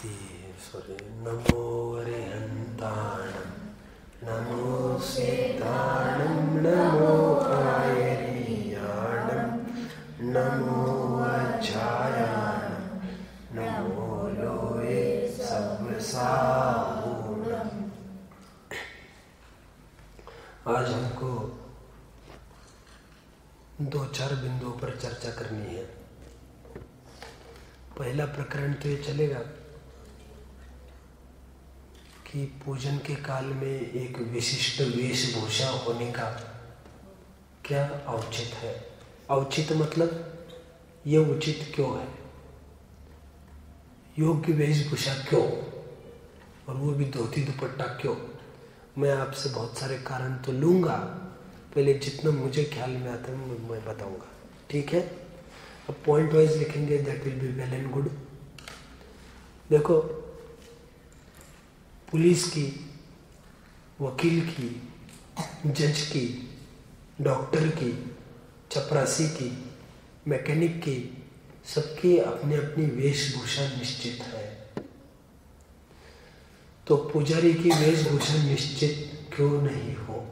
नमो अरिहन्ताणं नमो सिद्धाणं नमो आयर्याणं नमो अज्जायाणं नमो लोये सब्रसाहूणम्। आज हमको 2-4 बिंदुओं पर चर्चा करनी है। पहला प्रकरण तो ये चलेगा कि पूजन के काल में एक विशिष्ट वेशभूषा होने का क्या औचित्य है। औचित्य मतलब ये उचित क्यों है, योग्य वेशभूषा क्यों, और वो भी धोती दुपट्टा क्यों। मैं आपसे बहुत सारे कारण तो लूँगा, पहले जितना मुझे ख्याल में आता है मैं बताऊँगा, ठीक है। अब पॉइंट वाइज लिखेंगे, that will be well and good. देखो, पुलिस की, वकील की, जज की, डॉक्टर की, चपरासी की, मैकेनिक की, सबकी अपनी अपनी वेशभूषा निश्चित है। तो पुजारी की वेशभूषा निश्चित क्यों नहीं हो,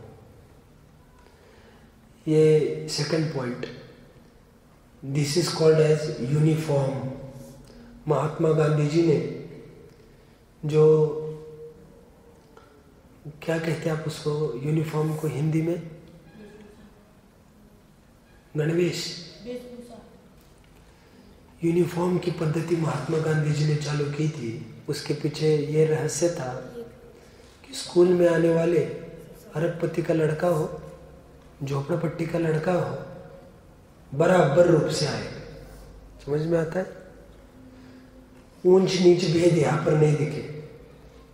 ये second point. This is called age uniform. Mahatma Gandhi ji ने जो, क्या कहते हैं आप उसको, यूनिफॉर्म को हिंदी में गणवेश, यूनिफॉर्म की पद्धति महात्मा गांधी जी ने चालू की थी। उसके पीछे ये रहस्य था कि स्कूल में आने वाले अरबपति का लड़का हो, झोपड़पट्टी का लड़का हो, बराबर रूप से आए। समझ में आता है? ऊंच नीच भेद यहाँ पर नहीं दिखे।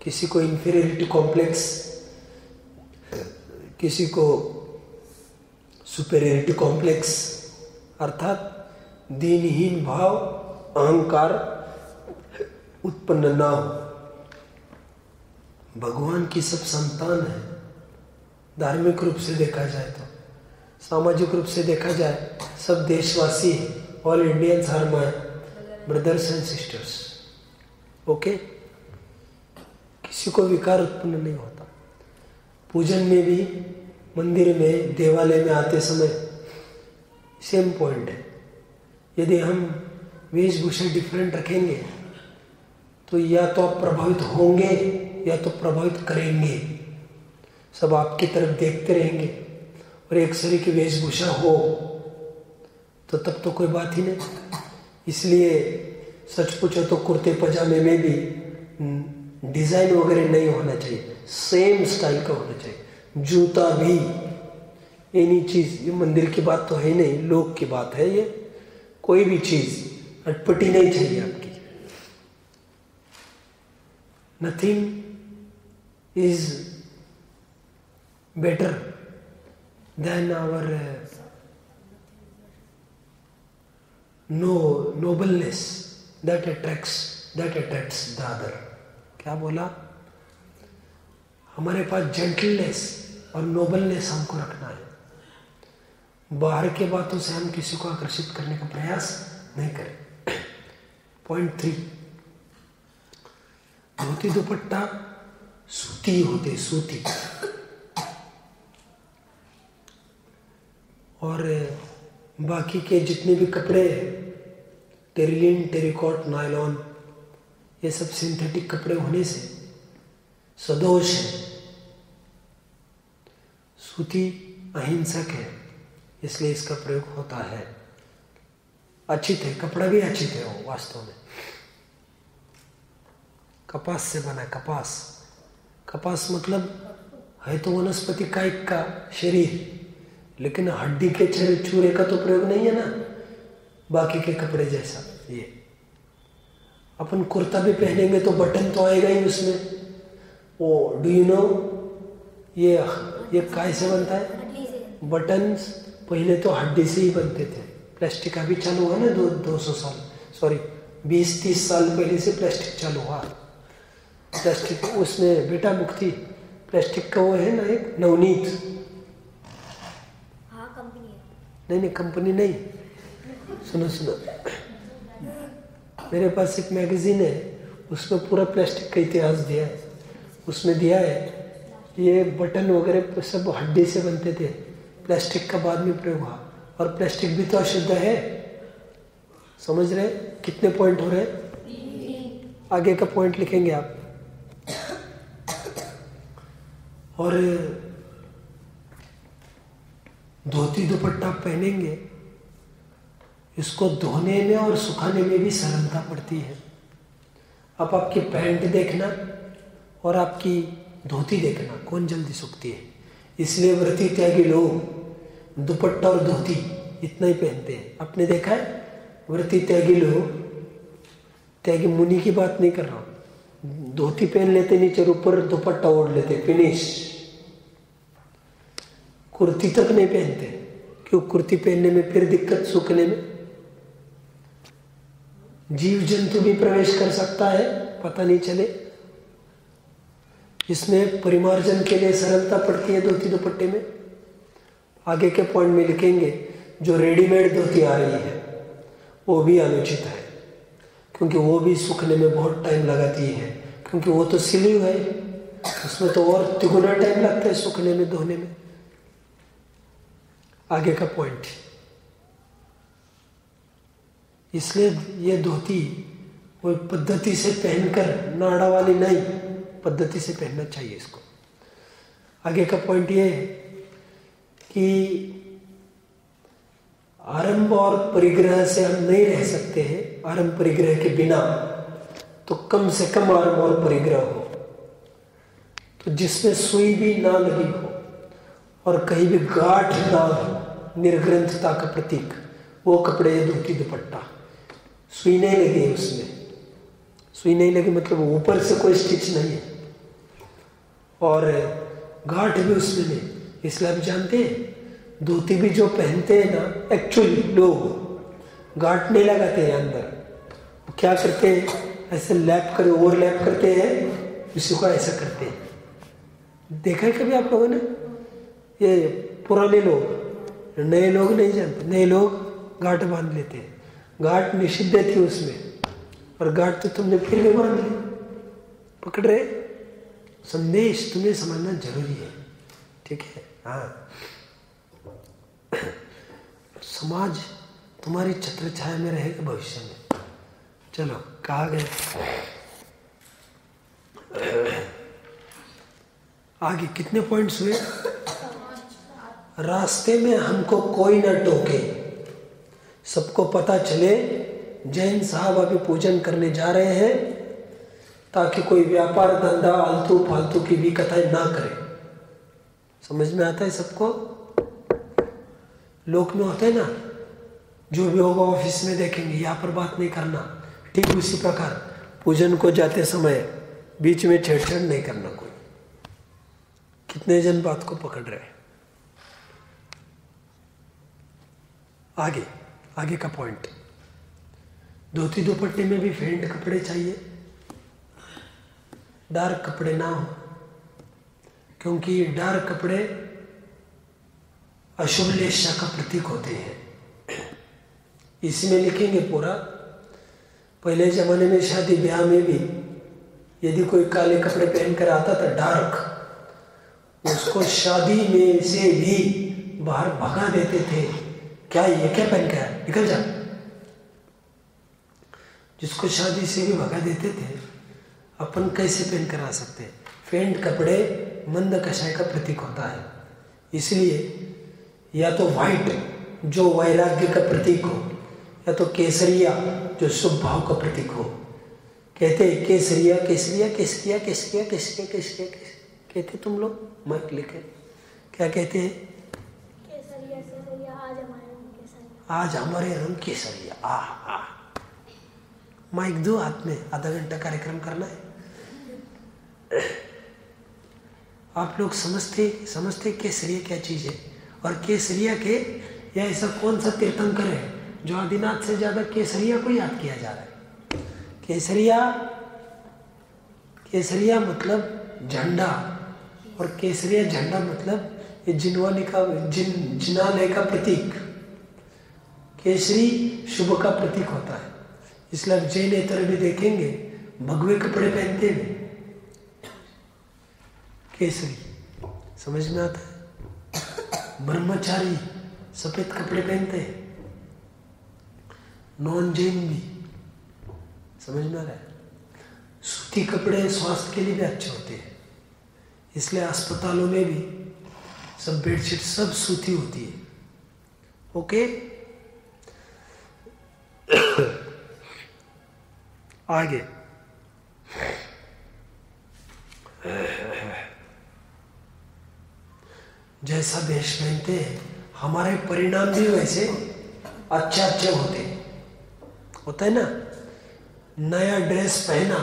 किसी को इंफीरियरिटी कॉम्प्लेक्स, किसी को सुपेरियरिटी कॉम्प्लेक्स, अर्थात दीनहीन भाव, अहंकार उत्पन्न ना हो। भगवान की सब संतान है। धार्मिक रूप से देखा जाए तो, सामाजिक रूप से देखा जाए, सब देशवासी हैं। All Indians are my brothers and sisters. Okay, किसी को विकार उत्पन्न नहीं होता। पूजन में भी, मंदिर में, देवालय में आते समय सेम पॉइंट है। यदि हम वेशभूषा डिफरेंट रखेंगे तो या तो आप प्रभावित होंगे या तो प्रभावित करेंगे। सब आपकी तरफ देखते रहेंगे और एक शरीर की वेशभूषा हो तो तब तो कोई बात ही नहीं। इसलिए सच पूछो तो कुर्ते पजामे में भी डिजाइन वगैरह नहीं होना चाहिए, सेम स्टाइल का होना चाहिए। जूता भी, एनी चीज, ये मंदिर की बात तो है नहीं, लोक की बात है। ये कोई भी चीज अटपटी नहीं चाहिए आपकी। Nothing is better than our nobleness that attracts the other. क्या बोला? हमारे पास जेंटलनेस और नोबलनेस हमको रखना है। बाहर के बातों से हम किसी को आकर्षित करने का प्रयास नहीं करें। पॉइंट 3, धोती दुपट्टा सूती होते, सूती। और बाकी के जितने भी कपड़े, टेरिलिन, टेरिकॉट, नायलॉन, ये सब सिंथेटिक कपड़े होने से सदोष है। सूती अहिंसक है, इसलिए इसका प्रयोग होता है। अच्छित है, कपड़ा भी अच्छित है वो वास्तव में। कपास से बना, कपास मतलब है तो वनस्पति का एक का शरीर, लेकिन हड्डी के चूरे का तो प्रयोग नहीं है ना, बाकी के कपड़े जैसा। ये अपन कुर्ता भी पहनेंगे तो बटन तो आएगा ही उसमें। वो डू यू नो ये काय से बनता है? बटन्स पहले तो हड्डी से ही बनते थे। प्लास्टिक अभी चालू हुआ ना 200 साल, सॉरी 20-30 साल पहले से प्लास्टिक चालू हुआ। प्लास्टिक उसमें बेटा मुक्ति, प्लास्टिक का वो है ना एक नवनीत। हाँ, कंपनी है। नहीं कंपनी नहीं, सुनो, मेरे पास एक मैगजीन है, उसमें पूरा प्लास्टिक का इतिहास दिया है। उसमें दिया है ये बटन वगैरह सब हड्डी से बनते थे, प्लास्टिक का बाद में प्रयोग हुआ। और प्लास्टिक भी तो अशुद्ध है, समझ रहे? कितने पॉइंट हो रहे? आगे का पॉइंट लिखेंगे आप। और धोती दुपट्टा पहनेंगे, इसको धोने में और सुखाने में भी सरलता पड़ती है। अब आपकी पैंट देखना और आपकी धोती देखना कौन जल्दी सूखती है। इसलिए व्रती त्यागी लोग दुपट्टा और धोती इतना ही पहनते हैं। आपने देखा है व्रती त्यागी लोग, त्यागी मुनि की बात नहीं कर रहा हूं, धोती पहन लेते नीचे, ऊपर दुपट्टा ओढ़ लेते, फिनिश। कुर्ती तक नहीं पहनते, क्यों? कुर्ती पहनने में फिर दिक्कत, सूखने में। जीव जंतु भी प्रवेश कर सकता है, पता नहीं चले। इसमें परिमार्जन के लिए सरलता पड़ती है धोती दुपट्टे में। आगे के पॉइंट में लिखेंगे जो रेडीमेड धोती आ रही है वो भी अनुचित है, क्योंकि वो भी सूखने में बहुत टाइम लगाती है, क्योंकि वो तो सिली हुई है, उसमें तो और तिगुना टाइम लगता है सूखने में, धोने में। आगे का पॉइंट, इसलिए ये धोती कोई पद्धति से पहनकर नाड़ा वाली नहीं, पद्धति से पहनना चाहिए इसको। आगे का पॉइंट ये है कि आरंभ और परिग्रह से हम नहीं रह सकते हैं। आरंभ परिग्रह के बिना तो कम से कम आरंभ और परिग्रह हो, तो जिसमें सुई भी ना लगी हो और कहीं भी गांठ ना हो, निर्ग्रंथता का प्रतीक, वो कपड़े, धोती दुपट्टा। सुई नहीं लगी उसमें, सुई नहीं लगी मतलब ऊपर से कोई स्टिच नहीं है और गांठ भी उसमें नहीं। इसलिए आप जानते हैं धोती भी जो पहनते हैं ना, एक्चुअली लोग गांठ नहीं लगाते हैं अंदर, वो क्या करते हैं, ऐसे लैप कर, ओवरलैप करते हैं, इसी को ऐसा करते हैं। देखा है कभी आप लोगों ने? ये पुराने लोग, नए लोग नहीं जानते। नए लोग गांठ बांध लेते हैं, गांठ निषिद्ध थी उसमें, और गांठ तो तुमने फिर भी बांध ली। पकड़ रहे? संदेश तुम्हें समझना जरूरी है, ठीक है? हाँ, समाज तुम्हारी छत्र छाया में रहेगा भविष्य में। चलो, कहा गए आगे कितने पॉइंट्स हुए? रास्ते में हमको कोई न टोके, सबको पता चले जैन साहब अभी पूजन करने जा रहे हैं, ताकि कोई व्यापार धंधा आलतू फालतू की भी कथाएं ना करे। समझ में आता है सबको? लोक में होता है ना, जो भी होगा ऑफिस में देखेंगे, यहाँ पर बात नहीं करना। ठीक उसी प्रकार पूजन को जाते समय बीच में छेड़छाड़ नहीं करना कोई। कितने जन बात को पकड़ रहे हैं? आगे का पॉइंट, धोती दुपट्टे में भी फेंट कपड़े चाहिए, डार्क कपड़े ना हो, क्योंकि डार्क कपड़े अशुभ लेशा का प्रतीक होते हैं। इसमें लिखेंगे पूरा, पहले जमाने में शादी ब्याह में भी यदि कोई काले कपड़े पहनकर आता था डार्क, उसको शादी में से भी बाहर भगा देते थे। क्या ये क्या पहन के आया, निकल जा। जिसको शादी से भी भगा देते थे, अपन कैसे पहन कर आ सकते? फेंट कपड़े मंद कषाय का प्रतीक होता है। इसलिए या तो व्हाइट जो वैराग्य का प्रतीक हो, या तो केसरिया जो शुभ भाव का प्रतीक हो। कहते हैं केसरिया केसरिया केसरिया केसरिया केसरिया केसरिया कहते तुम लोग, मत लिखे क्या कहते हैं? केसरिया केसरिया, आज हमारे रंग केसरिया। आह, माइक दो हाथ में, आधा घंटा कार्यक्रम करना है। आप लोग समझते केसरिया क्या चीज है? और केसरिया के या ऐसा कौन सा तीर्थंकर है जो आदिनाथ से ज्यादा केसरिया को याद किया जा रहा है? केसरिया मतलब झंडा, और केसरिया झंडा मतलब ये जिनालय का प्रतीक। केसरी शुभ का प्रतीक होता है। इसलिए आप जैनेतर भी देखेंगे, भगवे कपड़े पहनते हैं, केसरी, समझ में आता है। ब्रह्मचारी सफेद कपड़े पहनते हैं, नॉन जैन भी, समझ में आ रहा है। सूती कपड़े स्वास्थ्य के लिए भी अच्छे होते हैं, इसलिए अस्पतालों में भी सब बेडशीट सब सूती होती है। ओके, आगे जैसा वेश पहनते हैं हमारे परिणाम भी वैसे अच्छे होते हैं ना। नया ड्रेस पहना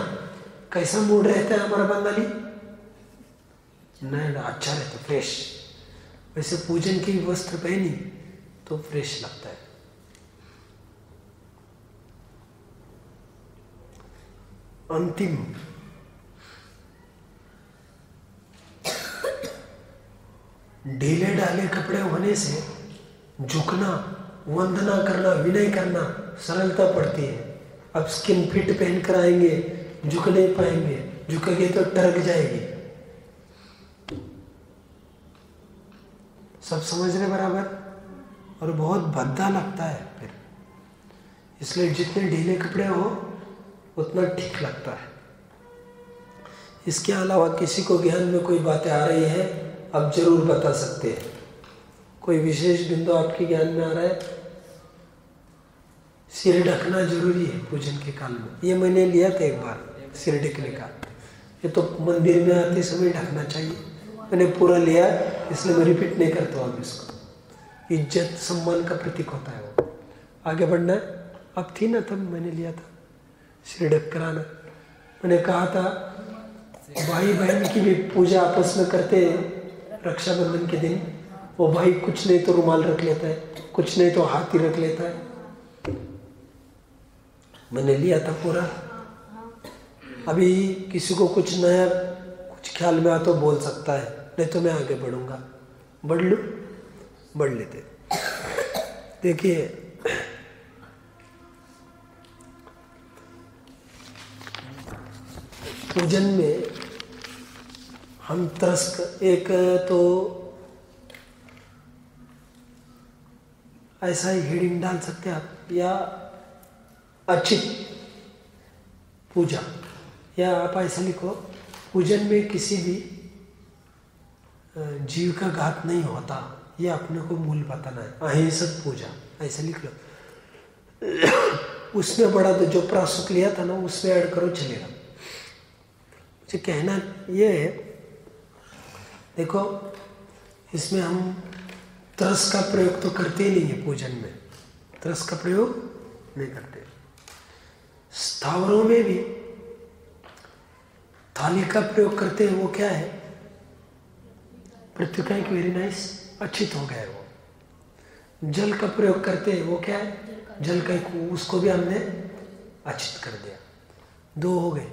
कैसा मूड रहता है हमारा बंगाली, नया अच्छा रहता, फ्रेश। वैसे पूजन की वस्त्र पहनी तो फ्रेश लगता है। अंतिम ढीले ढाले कपड़े होने से झुकना, वंदना करना, विनय करना सरलता पड़ती है। अब स्किन फिट पहन कर आएंगे, झुक नहीं पाएंगे, झुकेंगे तो टरक जाएगी। सब समझ रहे बराबर, और बहुत भद्दा लगता है फिर। इसलिए जितने ढीले कपड़े हो उतना ठीक लगता है। इसके अलावा किसी को ज्ञान में कोई बातें आ रही है आप जरूर बता सकते हैं। कोई विशेष बिंदु आपके ज्ञान में आ रहा है? सिर ढकना जरूरी है पूजन के काल में, ये मैंने लिया था एक बार, सिर ढकने का। ये तो मंदिर में आते समय ढकना चाहिए, मैंने पूरा लिया इसलिए मैं रिपीट नहीं करता हूँ। अब इसको इज्जत सम्मान का प्रतीक होता है वो। आगे बढ़ना है। अब थी ना तब मैंने लिया था सिर ढक कराना। मैंने कहा था भाई बहन की भी पूजा आपस में करते हैं रक्षाबंधन के दिन। वो भाई कुछ नहीं तो रुमाल रख लेता है, कुछ नहीं तो हाथी रख लेता है। मैंने लिया था पूरा। अभी किसी को कुछ नया कुछ ख्याल में आ तो बोल सकता है, नहीं तो मैं आगे बढ़ूंगा। बढ़ लूं? बढ़ लेते। देखिए पूजन में हम तरस, एक तो ऐसा ही हेडिंग डाल सकते हैं आप, या अचित पूजा, या आप ऐसा लिखो पूजन में किसी भी जीव का घात नहीं होता, ये अपने को मूल बताना है। अहिंसक पूजा ऐसा लिख लो। उसमें बड़ा तो जो प्रासुक लिया था ना उसमें ऐड करो चलेगा। मुझे कहना ये है, देखो इसमें हम तरस का प्रयोग तो करते ही नहीं है पूजन में, तरस का प्रयोग नहीं करते। स्थावरों में भी थाली का प्रयोग करते हैं, वो क्या है? पृथ्वी का एक वेरी नाइस अच्छित हो गया है वो। जल का प्रयोग करते हैं, वो क्या है? जल का एक, उसको भी हमने अच्छित कर दिया। दो हो गए।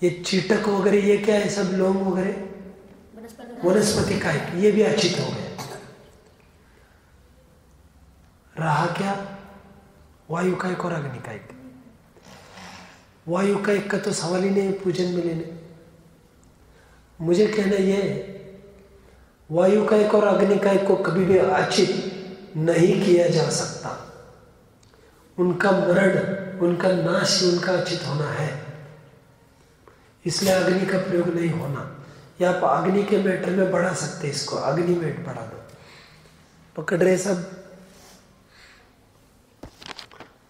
ये चीटक वगैरह ये क्या है? सब लौंग वगैरह वनस्पति का एक, ये भी अच्छित हो गए। रहा क्या? वायु का एक और अग्नि का एक। वायु का एक का तो सवाल ही नहीं पूजन में लेने। मुझे कहना यह है वायु का एक और अग्नि का एक को कभी भी अच्छित नहीं किया जा सकता। उनका मरण, उनका नाश ही उनका अच्छित होना है, इसलिए अग्नि का प्रयोग नहीं होना। या आप अग्नि के मैटर में बढ़ा सकते हैं, इसको अग्नि में बढ़ा दो। पकड़ रहे सब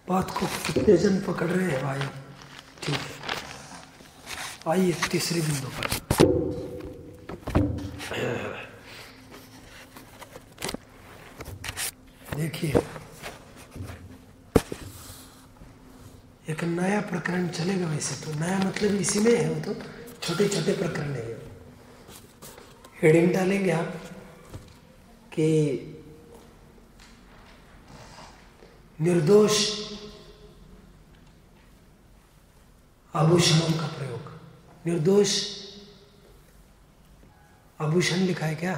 बात को? कितने जन पकड़ रहे हैं भाई? ठीक है, आइए तीसरे बिंदु पर। देखिए एक नया प्रकरण चलेगा। वैसे तो नया मतलब इसी में है, वो तो छोटे छोटे प्रकरण है। हेडिंग डालेंगे आप कि निर्दोष आभूषणों का प्रयोग। निर्दोष आभूषण लिखा है क्या?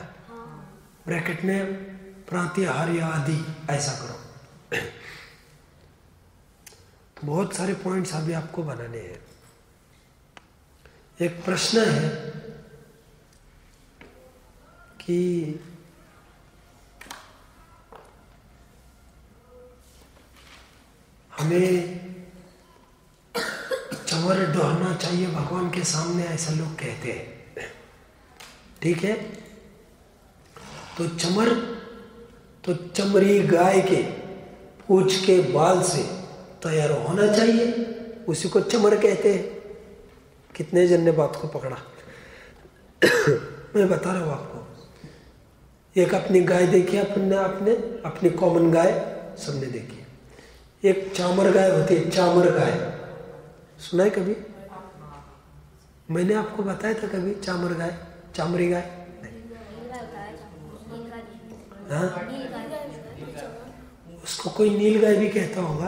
ब्रैकेट में प्रातिहार्य आदि, ऐसा करो। तो बहुत सारे पॉइंट्स अभी आपको बनाने हैं। एक प्रश्न है कि हमें चंवर दोहना चाहिए भगवान के सामने, ऐसा लोग कहते हैं। ठीक है, तो चमरी गाय के पूंछ के बाल से तैयार होना चाहिए, उसी को चमर कहते हैं। कितने जन ने बात को पकड़ा? मैं बता रहा हूँ आपको। एक अपनी गाय देखी आपने अपनी कॉमन गाय सबने देखी। एक चामर गाय होती है, चामर गाय सुना है कभी? मैंने आपको बताया था कभी चामर गाय, चामरी गाय? हाँ, उसको कोई नील गाय भी कहता होगा।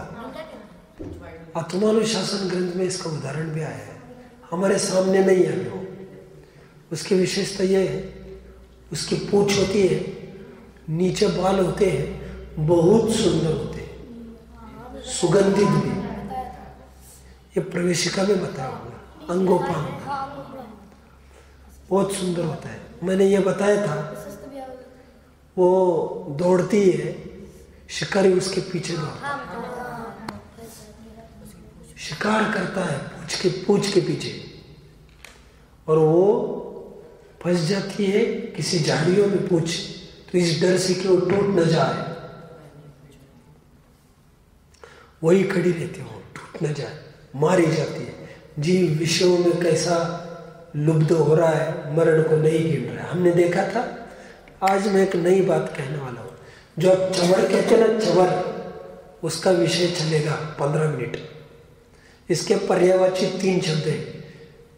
आत्मानुशासन ग्रंथ में इसका उदाहरण भी आया है, हमारे सामने नहीं है वो। उसकी विशेषता यह है, उसकी पूंछ होती है, नीचे बाल होते हैं, बहुत सुंदर होते हैं, सुगंधित भी। ये प्रवेशिका में बताया हुआ, अंगोपांग बहुत सुंदर होता है। मैंने ये बताया था, वो दौड़ती है, शिकारी उसके पीछे दौड़ता है, शिकार करता है पूंछ के पीछे, और वो फंस जाती है किसी झाड़ियों में पूंछ, तो इस डर से कि वो टूट न जाए, वही खड़ी रहती है, वो टूट न जाए, मारी जाती है। जीव विषयों में कैसा लुब्ध हो रहा है, मरण को नहीं गिन रहा है, हमने देखा था। आज मैं एक नई बात कहने वाला हूँ। जो आप चंवर कहते हैं ना, चंवर, उसका विषय चलेगा 15 मिनट। इसके पर्यायवाची 3 शब्द है,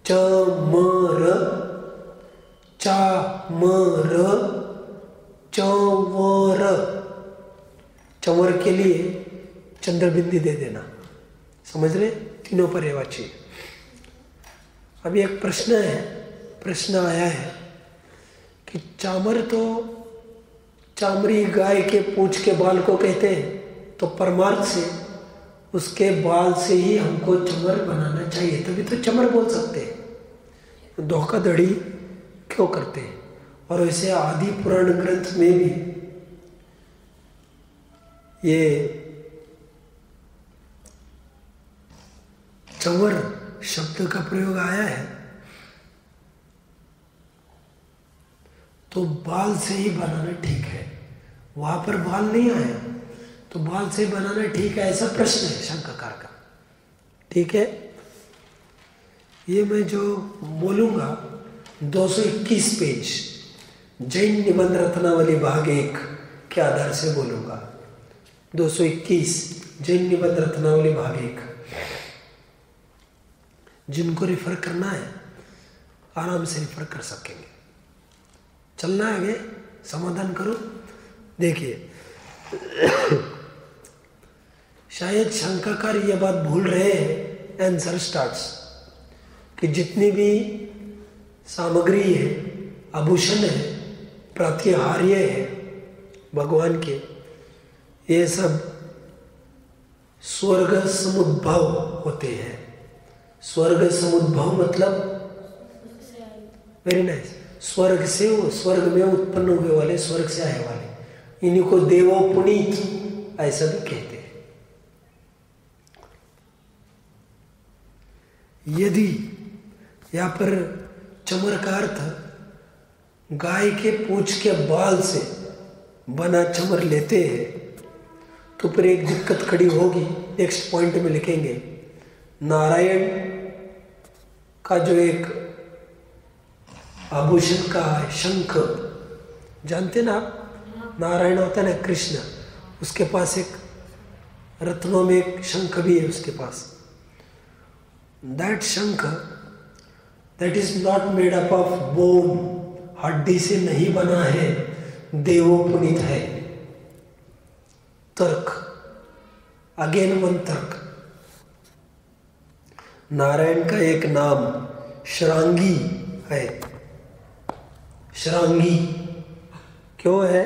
चमर, चामर, चंवर। चंवर के लिए चंद्रबिंदी दे देना, समझ रहे? तीनों पर्यायवाची। अभी एक प्रश्न आया है कि चामर तो चामरी गाय के पूंछ के बाल को कहते हैं, तो परमार्थ से उसके बाल से ही हमको चमर बनाना चाहिए, तभी तो चमर बोल सकते हैं। धोखाधड़ी क्यों करते हैं? और वैसे आदि पुराण ग्रंथ में भी ये चंवर शब्द का प्रयोग आया है, तो बाल से ही बनाना ठीक है। वहां पर बाल नहीं आया, तो बाल से बनाना ठीक है, ऐसा प्रश्न है शंकाकार का। ठीक है, ये मैं जो बोलूंगा 221 पेज जैन निबंध रत्नावली भाग 1 के आधार से बोलूंगा। 221 जैन निबंध रत्नावली भाग 1। जिनको रेफर करना है आराम से रेफर कर सकेंगे। चलना है आगे, समाधान करो। देखिए, शायद शंकाकार ये बात भूल रहे हैं, आंसर स्टार्ट्स, कि जितनी भी सामग्री है, आभूषण है, प्रातिहार्य है भगवान के, ये सब स्वर्ग समुद्भव होते हैं। स्वर्ग समुद्भव मतलब वेरी नाइस, स्वर्ग से, स्वर्ग में उत्पन्न हुए वाले, स्वर्ग से आए वाले, इन्हीं को देवो पुनीत ऐसा भी कहते हैं। यदि यहाँ पर चमर का अर्थ गाय के पूंछ के बाल से बना चमर लेते हैं, तो फिर एक दिक्कत खड़ी होगी। नेक्स्ट पॉइंट में लिखेंगे, नारायण का जो एक आभूषण का शंख, जानते ना आप, नारायण होता है ना कृष्ण, उसके पास एक रत्नों में एक शंख भी है उसके पास। दैट शंख, that is not made up of bone, हड्डी से नहीं बना है, देवो पुनीत है। तर्क, अगेन वन तर्क। नारायण का एक नाम शरांगी है। शरांगी क्यों है?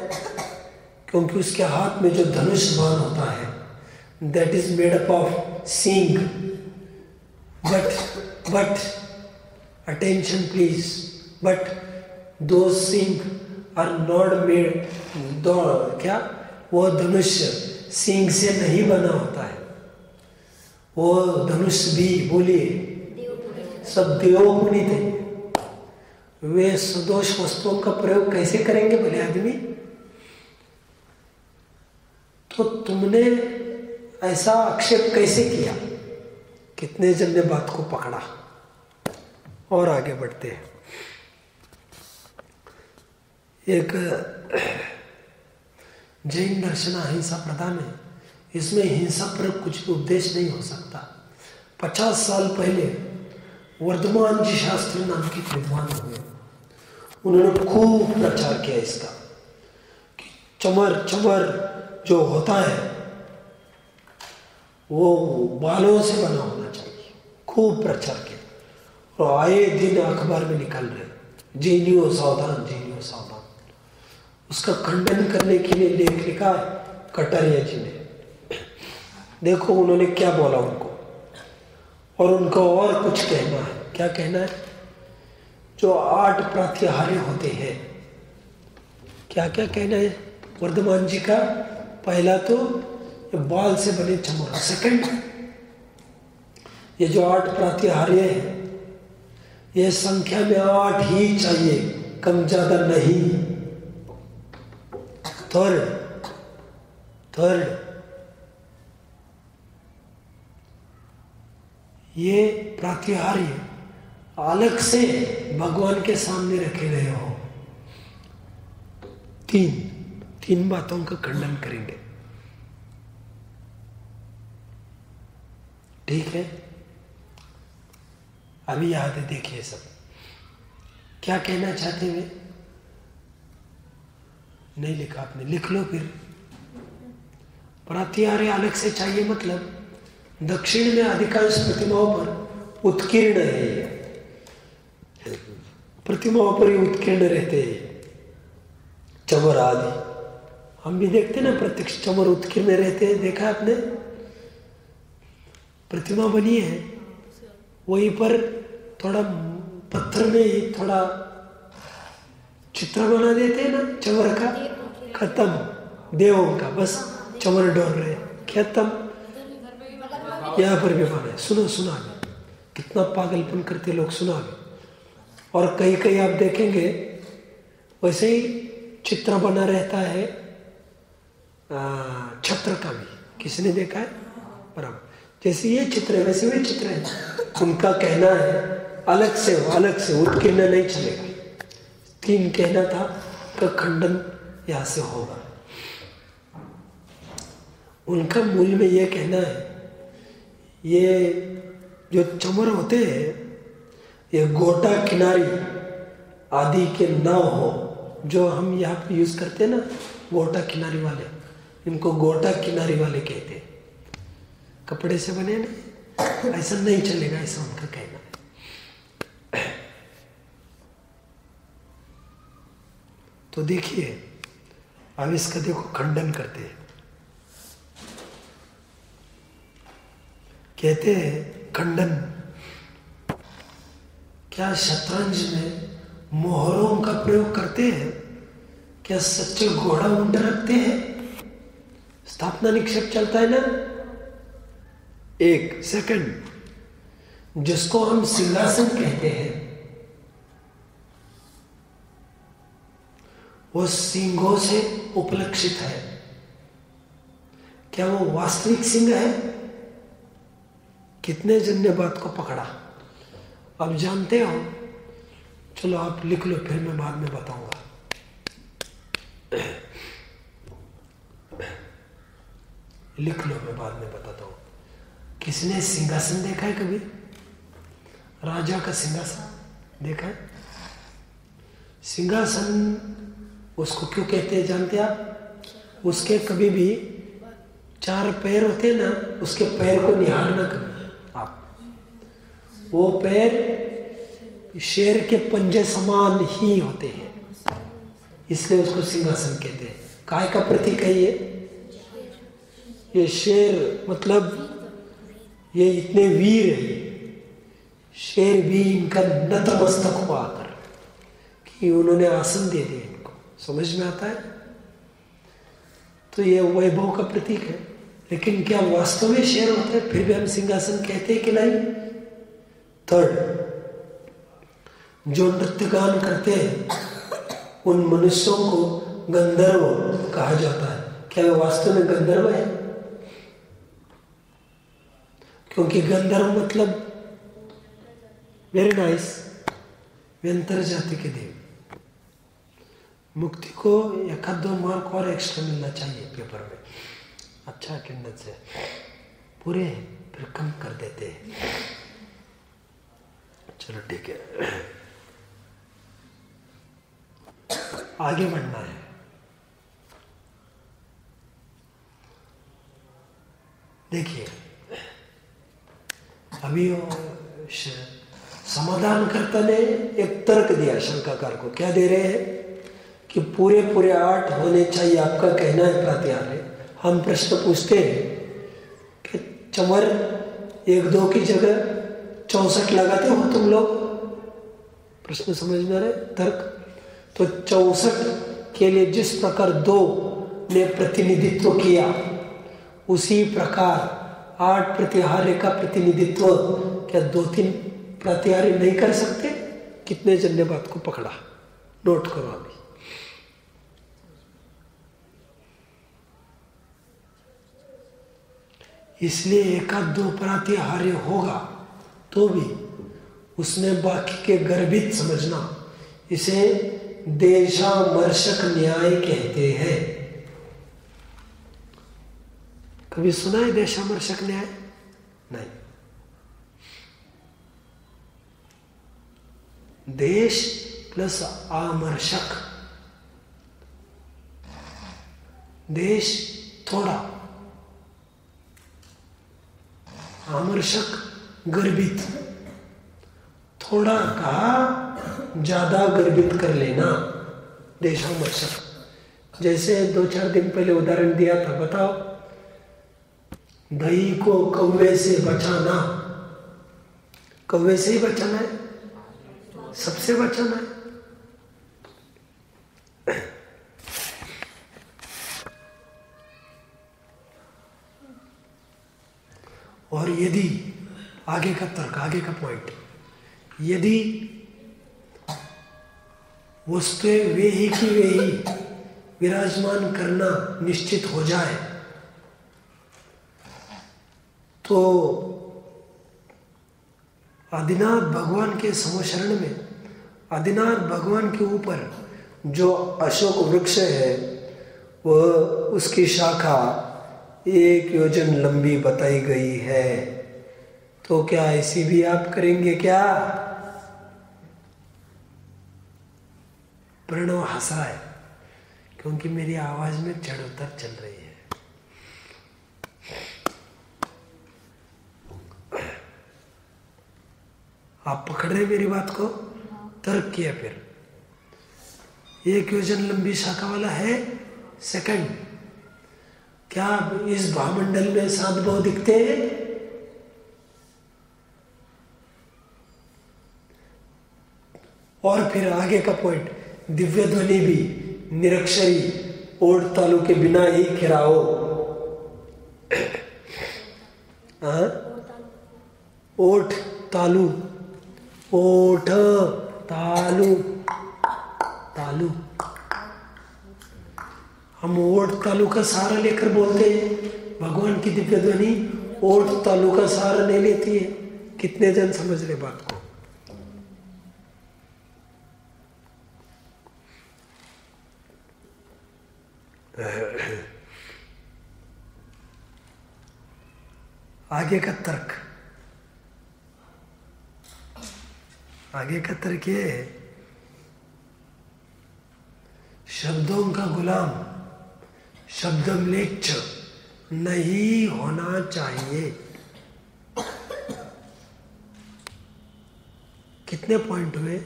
क्योंकि उसके हाथ में जो धनुष बाण होता है, that is made up of seeing, but attention please, but दो सिंह आर नॉट मेड, क्या वो धनुष्य सिंह से नहीं बना होता है, वो धनुष भी बोलिए सब देवों थे। वे सदोष वस्तुओं का प्रयोग कैसे करेंगे भले आदमी? तो तुमने ऐसा आक्षेप कैसे किया? कितने जन ने बात को पकड़ा? और आगे बढ़ते हैं। एक जैन दर्शन अहिंसा प्रधान है, इसमें हिंसा पर कुछ भी उपदेश नहीं हो सकता। 50 साल पहले वर्धमान जी शास्त्री नाम के विद्वान हुए, उन्होंने खूब प्रचार किया इसका कि चमर जो होता है वो बालों से बना होना चाहिए। खूब प्रचार किया और आए दिन अखबार में निकल रहे, जैनियों सावधान, जैनियों सावधान। उसका खंडन करने के लिए लेख लिखा कटारिया जी ने। देखो उन्होंने क्या बोला उनको, और उनको और कुछ कहना है। क्या कहना है? जो 8 प्रात्याहार्य होते हैं, क्या क्या कहना है वर्धमान जी का? पहला तो बाल से बने चमर, सेकंड ये जो 8 प्रात्याहार्य है ये संख्या में 8 ही चाहिए, कम ज्यादा नहीं। थर्ड ये प्रात्याहार्य अलग से भगवान के सामने रखे गए हो। तीन बातों का खंडन करेंगे, ठीक है? अभी याद है, देखिए सब क्या कहना चाहते वे? नहीं लिखा आपने, लिख लो फिर। प्रात्याहार्य अलग से चाहिए मतलब दक्षिण में अधिकांश प्रतिमाओं पर उत्कीर्ण है, ये प्रतिमाओं पर ही उत्कीर्ण रहते हैं चमर आदि। हम भी देखते ना प्रत्यक्ष चमर उत्कीर्ण रहते हैं, देखा आपने? प्रतिमा बनी है वहीं पर थोड़ा पत्थर में ही थोड़ा चित्र बना देते हैं ना चमर का, खत्म देवों का, बस चमर डोल रहे, खत्म। यहाँ पर भी बना है, सुना आगे कितना पागलपन करते लोग, सुना आगे। और कहीं आप देखेंगे वैसे ही चित्र बना रहता है छत्र का भी, किसने देखा है? बराबर जैसे ये चित्र है वैसे भी चित्र है। उनका कहना है अलग से उत्कीर्ण नहीं चलेगा। 3 कहना था का खंडन यहाँ से होगा। उनका मूल में ये कहना है ये जो चमर होते हैं ये गोटा किनारी आदि के ना हो, जो हम यहाँ पे यूज करते हैं ना गोटा किनारी वाले, इनको गोटा किनारी वाले कहते हैं। कपड़े से बने ना, ऐसा नहीं चलेगा, ऐसा उनका कहना है। तो देखिए अब इसका देखो खंडन करते हैं। कहते हैं खंडन, क्या शतरंज में मोहरों का प्रयोग करते हैं? क्या सच्चे घोड़ा ऊंट रखते हैं? स्थापना निक्षेप चलता है ना। 1 सेकंड, जिसको हम सिंहासन कहते हैं वो सिंहों से उपलक्षित है। क्या वो वास्तविक सिंह है? कितने जन ने बात को पकड़ा? अब जानते हो? चलो आप लिख लो, फिर मैं बाद में बताऊंगा। लिख लो, मैं बाद में बताता हूं। किसने सिंहासन देखा है कभी? राजा का सिंहासन देखा है? सिंहासन उसको क्यों कहते हैं जानते आप? उसके कभी भी 4 पैर होते हैं ना, उसके पैर को निहारना कभी आप, वो पैर शेर के पंजे समान ही होते हैं, इसलिए उसको सिंहासन कहते हैं। काय का प्रतीक है ये शेर, मतलब ये इतने वीर है, शेर भी इनका नतमस्तक हुआ आकर कि उन्होंने आसन दे दिया इनको। समझ में आता है? तो ये वैभव का प्रतीक है। लेकिन क्या वास्तव में शेर होते हैं? फिर भी हम सिंहासन कहते हैं कि नहीं? थर्ड, जो नृत्य गान करते हैं उन मनुष्यों को गंधर्व कहा जाता है। क्या वे वास्तव में गंधर्व है? क्योंकि गंधर्व मतलब वेरी नाइस, वे अंतर जाति के देव। मुक्ति को 1-2 मार्क और एक्स्ट्रा मिलना चाहिए पेपर में। अच्छा किन्नत से पूरे फिर कम कर देते हैं। चलो ठीक है, आगे बढ़ना है। देखिए अभी समाधानकर्ता ने एक तर्क दिया शंकाकार को। क्या दे रहे हैं? कि पूरे 8 होने चाहिए, आपका कहना है प्रात्यार्य। हम प्रश्न पूछते हैं कि चमर 1-2 की जगह 64 लगाते हो तुम लोग? प्रश्न समझ में आ रहा है? तर्क। तो 64 के लिए जिस प्रकार 2 ने प्रतिनिधित्व किया, उसी प्रकार 8 प्रत्याहार्य का प्रतिनिधित्व क्या 2-3 प्रत्याहार्य नहीं कर सकते? कितने जन ने बात को पकड़ा? नोट करो अभी। इसलिए 1-2 प्रत्याहार्य होगा तो भी उसमें बाकी के गर्भित समझना। इसे देशामर्शक न्याय कहते हैं। कभी सुना है देशामर्शक न्याय? नहीं। देश प्लस आमर्शक। देश थोड़ा, आमर्शक गर्भित। थोड़ा कहा ज्यादा गर्भित कर लेना, देशामर्शक। जैसे 2-4 दिन पहले उदाहरण दिया था, बताओ, दही को कौवे से बचाना। कौवे से ही बचाना है, सबसे बचाना है। और यदि आगे का तर्क, आगे का पॉइंट, यदि वस्तुएं वे ही की वे ही विराजमान करना निश्चित हो जाए तो आदिनाथ भगवान के समशरण में, आदिनाथ भगवान के ऊपर जो अशोक वृक्ष है वह, उसकी शाखा 1 योजन लंबी बताई गई है। तो क्या ऐसी भी आप करेंगे क्या? प्रणव हंस रहा है क्योंकि मेरी आवाज में चढ़ उतर चल रही है। आप पकड़ रहे मेरी बात को? तर्क किया फिर। 1 योजन लंबी शाखा वाला है। सेकंड, क्या इस भामंडल में 7 भाव दिखते हैं? और फिर आगे का पॉइंट, दिव्य ध्वनि भी निरक्षरी ओढ़ तालु के बिना ही खिराओ। ओठ तालु, ओठ तालु, तालु। हम ओठ तालु का सहारा लेकर बोलते हैं, भगवान की दिव्य ध्वनि ओठ तालु का सहारा नहीं लेती है। कितने जन समझ रहे बात को? आगे का तर्क, आगे का तर्क ये है, शब्दों का गुलाम शब्दम्लेच्छ नहीं होना चाहिए। कितने पॉइंट हुए?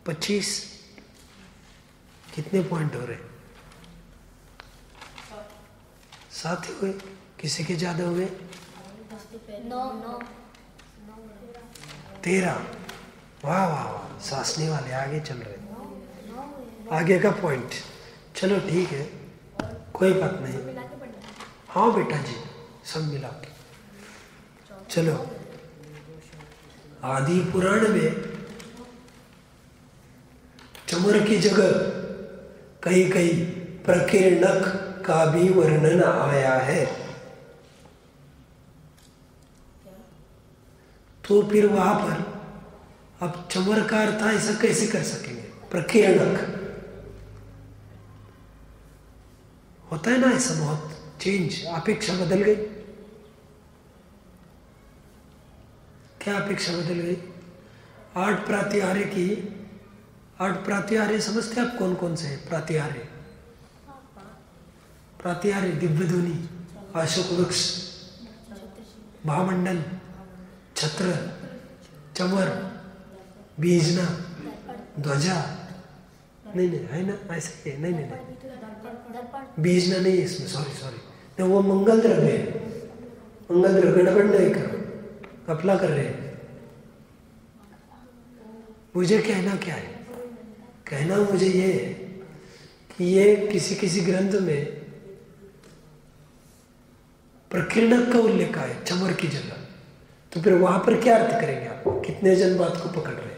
25। कितने पॉइंट हो रहे? 7 ही हुए, किसी के ज्यादा हुए? 13। वाह वाह वाह, सासने वाले आगे चल रहे, आगे का पॉइंट। चलो ठीक है, कोई बात नहीं। हाँ बेटा जी, सब मिला के। चलो, आदि पुराण में चमर की जगह कहीं कहीं प्रकीर्णक का भी वर्णन आया है। तो फिर वहां पर अब चमर का अर्थ ऐसा कैसे कर सकेंगे? प्रकीर्णक होता है ना ऐसा, बहुत चेंज, अपेक्षा बदल गई। क्या अपेक्षा बदल गई? 8 प्रातिहार्य की, 8 प्रातिहार्य समझते आप कौन कौन से हैं? प्रातिहार्य, प्रातिहार्य दिव्य ध्वनि, अशोक वृक्ष, महामंडल, छत्र, चमर, बीजना, ध्वजा, नहीं है ना, ऐसे ही है। नहीं बीजना नहीं है इसमें, सॉरी तो वो मंगल द्रव्य है। मंगल द्रव्य गड़बड़ नहीं करो, कपला कर रहे हैं। मुझे कहना क्या है? कहना मुझे ये है कि ये किसी ग्रंथ में प्रकीर्णक का उल्लेख है चमर की जगह, तो फिर वहां पर क्या अर्थ करेंगे आप? कितने जन बात को पकड़ रहे हैं?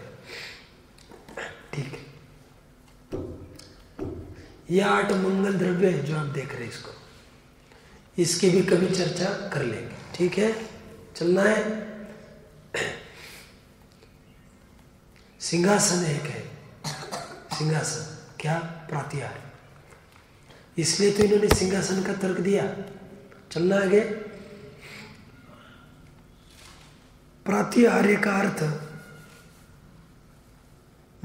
ठीक है, ये 8 मंगल द्रव्य है जो आप देख रहे हैं, इसको, इसकी भी कभी चर्चा कर लेंगे। ठीक है, चलना है। सिंहासन एक है, सिंहासन क्या? प्रातिहार्य, इसलिए तो इन्होंने सिंहासन का तर्क दिया। चलना आगे। प्रातिहार्य का अर्थ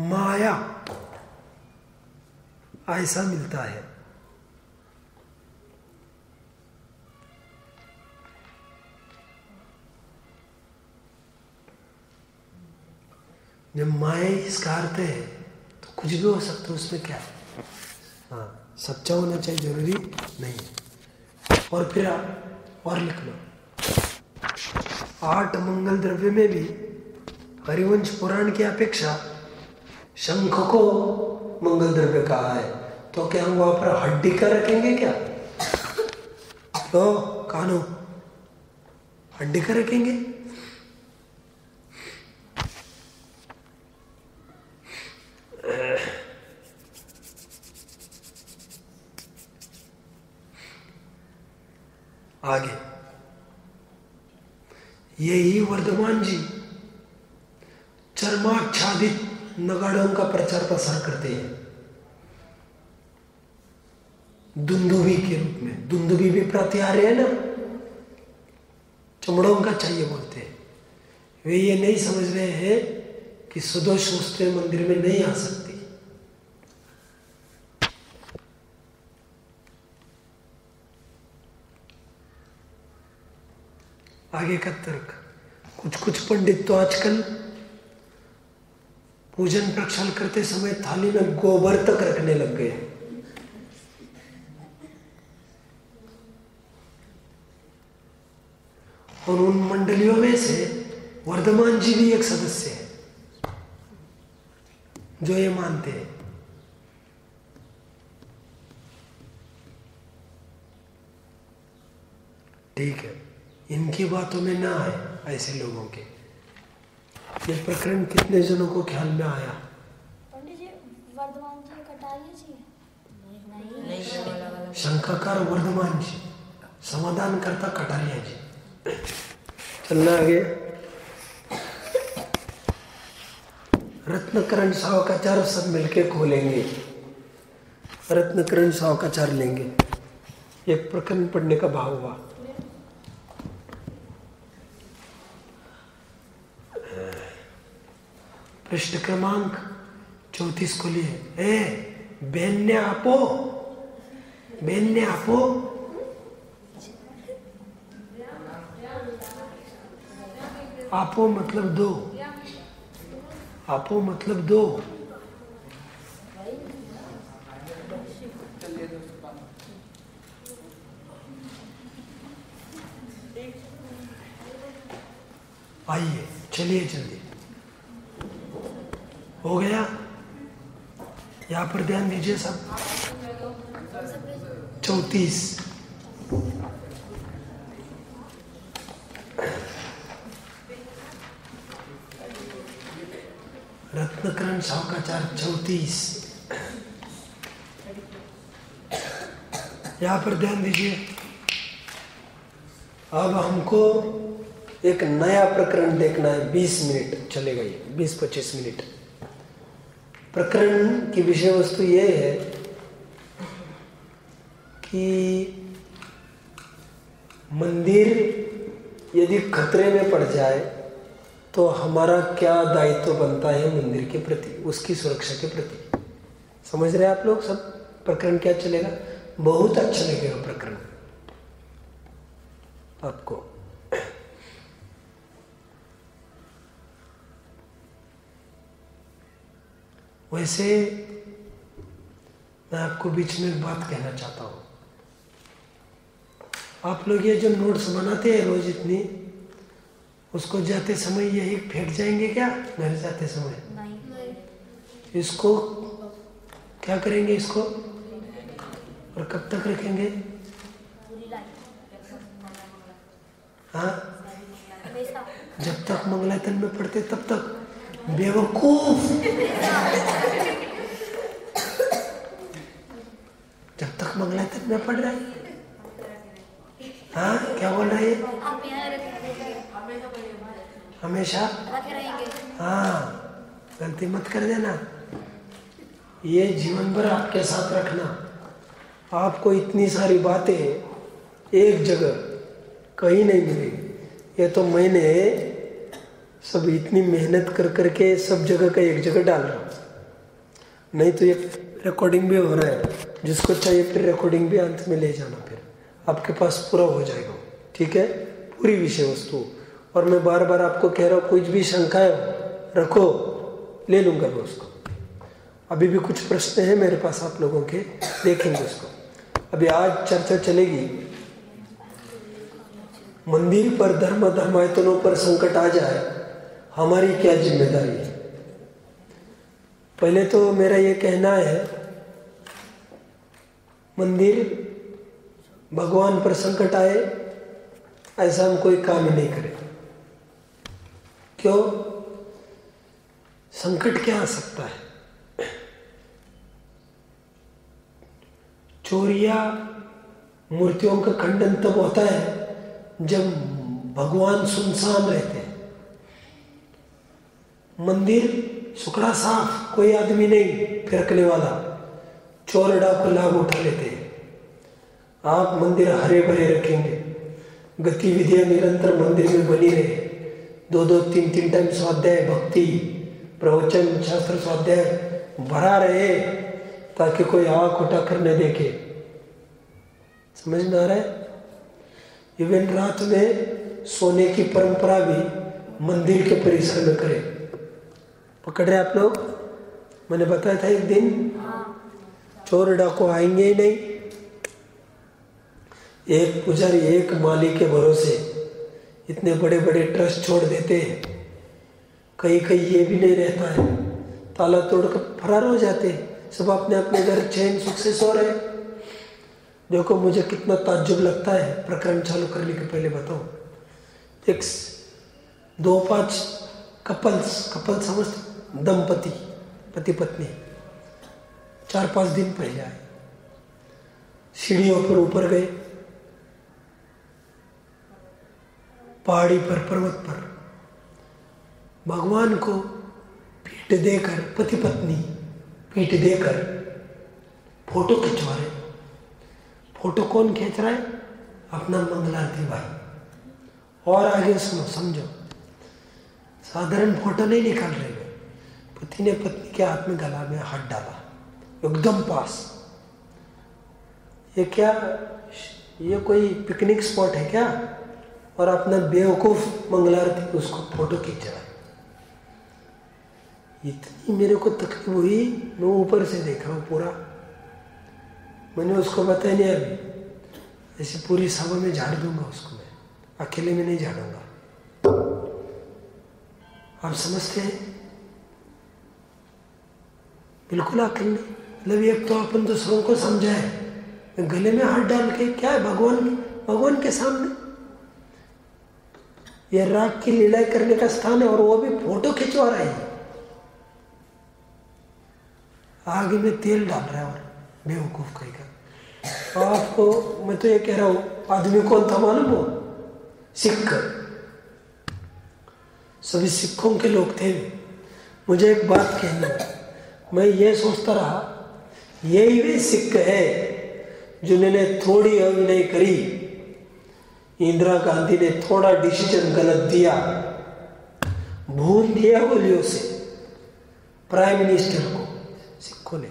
माया ऐसा मिलता है। जब माया इसका अर्थ है तो कुछ भी हो सकता है, उसमें क्या है? हाँ, सच्चा होना चाहिए, जरूरी नहीं है। और फिर और लिख लो, 8 मंगल द्रव्य में भी हरिवंश पुराण की अपेक्षा शंख को मंगल द्रव्य कहा है। तो क्या हम वहां पर हड्डी का रखेंगे क्या? तो कानू हड्डी का रखेंगे? आगे यही वर्धमान जी चर्माच्छादित नगाड़ों का प्रचार प्रसार करते हैं दुंदुभी के रूप में। दुंदुभी भी प्रातिहार्य है ना, चमड़ों का चाहिए बोलते हैं। वे ये नहीं समझ रहे हैं कि सुदोष वस्तुएं मंदिर में नहीं आ सकती। आगे का तर्क, कुछ पंडित तो आजकल पूजन प्रक्षाल करते समय थाली में गोबर तक रखने लग गए। और उन मंडलियों में से वर्धमान जी भी एक सदस्य है जो ये मानते हैं। ठीक है, इनकी बातों में ना आए ऐसे लोगों के। ये प्रकरण कितने जनों को ख्याल में आया? पंडित जी, वर्धमान जी कटारिया जी नहीं, शंकाकार वर्धमान जी, समाधान करता कटारिया जी। चलना आगे। रत्नकरण सावकाचार सब मिलके खोलेंगे, रत्नकरण सावकाचार लेंगे। एक प्रकरण पढ़ने का भाव हुआ। पृष्ठ क्रमांक 34 को लिए। बेन्ने आपो, बेन्ने आपो। आपो मतलब दो, आपो मतलब दो। आइए चलिए जल्दी। हो गया? यहाँ पर ध्यान दीजिए सब। 34 रत्नकरण शावकाचार 34। यहाँ पर ध्यान दीजिए। अब हमको एक नया प्रकरण देखना है। 20 मिनट चलेगा, ये 20-25 मिनट। प्रकरण की विषय वस्तु ये है कि मंदिर यदि खतरे में पड़ जाए तो हमारा क्या दायित्व बनता है मंदिर के प्रति, उसकी सुरक्षा के प्रति। समझ रहे हैं आप लोग सब? प्रकरण क्या चलेगा? बहुत अच्छा लगेगा प्रकरण आपको। वैसे मैं आपको बीच में एक बात कहना चाहता हूं। आप लोग ये जो नोट्स बनाते हैं रोज इतनी, उसको जाते समय यही फेंक जाएंगे क्या घर जाते समय? नहीं। इसको क्या करेंगे इसको, और कब तक रखेंगे? हाँ, जब तक मंगलाचरण में पढ़ते तब तक। बेवकूफ, जब तक मंगलाचरण में पढ़ रहा है। हाँ, क्या बोल रहे हैं? हमेशा? हाँ, गलती मत कर देना। ये जीवन भर आपके साथ रखना। आपको इतनी सारी बातें एक जगह कहीं नहीं मिलेगी। ये तो मैंने सब इतनी मेहनत कर करके सब जगह का एक जगह डाल रहा हूँ। नहीं तो ये रिकॉर्डिंग भी हो रहा है, जिसको चाहिए फिर रिकॉर्डिंग भी अंत में ले जाना, फिर आपके पास पूरा हो जाएगा। ठीक है, पूरी विषय वस्तु। और मैं बार बार आपको कह रहा हूँ, कुछ भी शंकाएं रखो, ले लूँगा मैं उसको। अभी भी कुछ प्रश्न हैं मेरे पास आप लोगों के, देखेंगे उसको। अभी आज चर्चा चलेगी मंदिर पर, धर्म धर्मायतनों पर संकट आ जाए, हमारी क्या जिम्मेदारी है। पहले तो मेरा ये कहना है, मंदिर भगवान पर संकट आए ऐसा हम कोई काम ही नहीं करें। क्यों? संकट क्या आ सकता है? चोरिया मूर्तियों का खंडन तब होता है जब भगवान सुनसान रहते हैं। मंदिर सुखड़ा साफ, कोई आदमी नहीं फिरकने वाला, चोर डाकू लाभ उठा लेते हैं। आप मंदिर हरे भरे रखेंगे, गतिविधियां निरंतर मंदिर में बनी रहे, 2-2, 3-3 टाइम स्वाध्याय, भक्ति, प्रवचन, शास्त्र स्वाध्याय भरा रहे, ताकि कोई आँख उठाकर न देखे। समझ में आ रहा है? इवन रात में सोने की परंपरा भी मंदिर के परिसर में करें। पकड़ रहे आप लोग? मैंने बताया था एक दिन, चोर डाकू आएंगे ही नहीं। एक पुजारी एक माली के भरोसे इतने बड़े बड़े ट्रस्ट छोड़ देते हैं, कहीं कहीं ये भी नहीं रहता है, ताला तोड़कर फरार हो जाते हैं। सब अपने अपने घर चैन सुख से सो रहे। देखो, मुझे कितना ताज्जुब लगता है। प्रकरण चालू करने के पहले बताओ, एक 2-5 कपल समझते, दंपति, पति पत्नी, 4-5 दिन पहले आए, सीढ़ियों पर ऊपर गए, पहाड़ी पर, पर्वत पर, भगवान को पीठ देकर, पति पत्नी पीठ देकर फोटो खिंचवा रहे। फोटो कौन खींच रहा है? अपना मंगलारती भाई। और आगे सुनो, समझो, साधारण फोटो नहीं निकाल रहे। पति ने पत्नी के हाथ में गला में हाथ डाला, एकदम पास। ये क्या, ये कोई पिकनिक स्पॉट है क्या? और अपना बेवकूफ मंगलारती उसको फोटो खींच रहा है। इतनी मेरे को तकलीफ हुई, मैं ऊपर से देख रहा हूँ पूरा। मैंने उसको बताया नहीं, अभी ऐसी पूरी सभा में झाड़ दूंगा उसको, मैं अकेले में नहीं झाड़ूंगा। आप समझते हैं? बिल्कुल अकल नहीं। मतलब एक तो अपन दूसरों को समझाए, गले में हाथ डाल के क्या है, भगवान के सामने ये राग की लीला करने का स्थान है, और वो भी फोटो खिंचवा रहा है, आग में तेल डाल रहा है, और बेवकूफ कहेगा। आपको मैं तो ये कह रहा हूं, आदमी कौन था मालूम हो? सिख। सभी सिखों के लोग थे। मुझे एक बात कहनी है, मैं ये सोचता रहा, यही वे सिख है जिन्होंने थोड़ी अभिनय करी, इंदिरा गांधी ने थोड़ा डिसीजन गलत दिया, भून दिया गोलियों से प्राइम मिनिस्टर को, सिखों ने।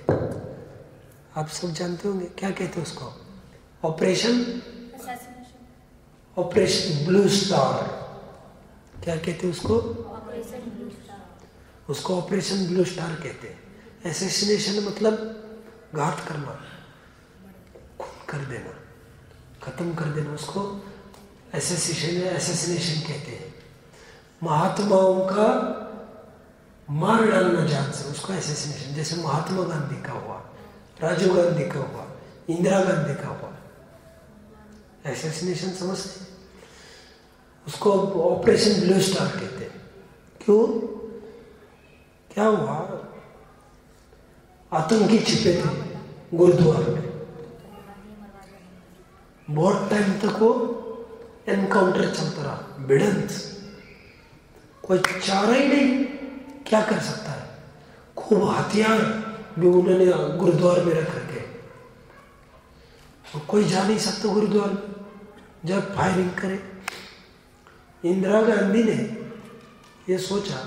आप सब जानते होंगे क्या कहते हैं उसको, ऑपरेशन ब्लू स्टार। क्या कहते हैं उसको? उसको ऑपरेशन ब्लू स्टार कहते हैं। एसेसिनेशन मतलब घात करना, खून कर देना, खत्म कर देना, उसको एसेसिनेशन कहते हैं। महात्माओं का मार डालना जान से, उसको एसेसिनेशन। जैसे महात्मा गांधी का हुआ, राजीव गांधी का हुआ, इंदिरा गांधी का हुआ, एसेसिनेशन समझते? उसको ऑपरेशन ब्लू स्टार कहते हैं। क्यों? क्या हुआ? आतंकी छिपे थे गुरुद्वारा में, बहुत टाइम तक वो एनकाउंटर चलता रहा, भिड़ंत, कोई चारा ही नहीं, क्या कर सकता है। खूब हथियार भी उन्होंने गुरुद्वार में रख रखे, तो कोई जा नहीं सकता गुरुद्वार में, जब फायरिंग करे। इंदिरा गांधी ने ये सोचा,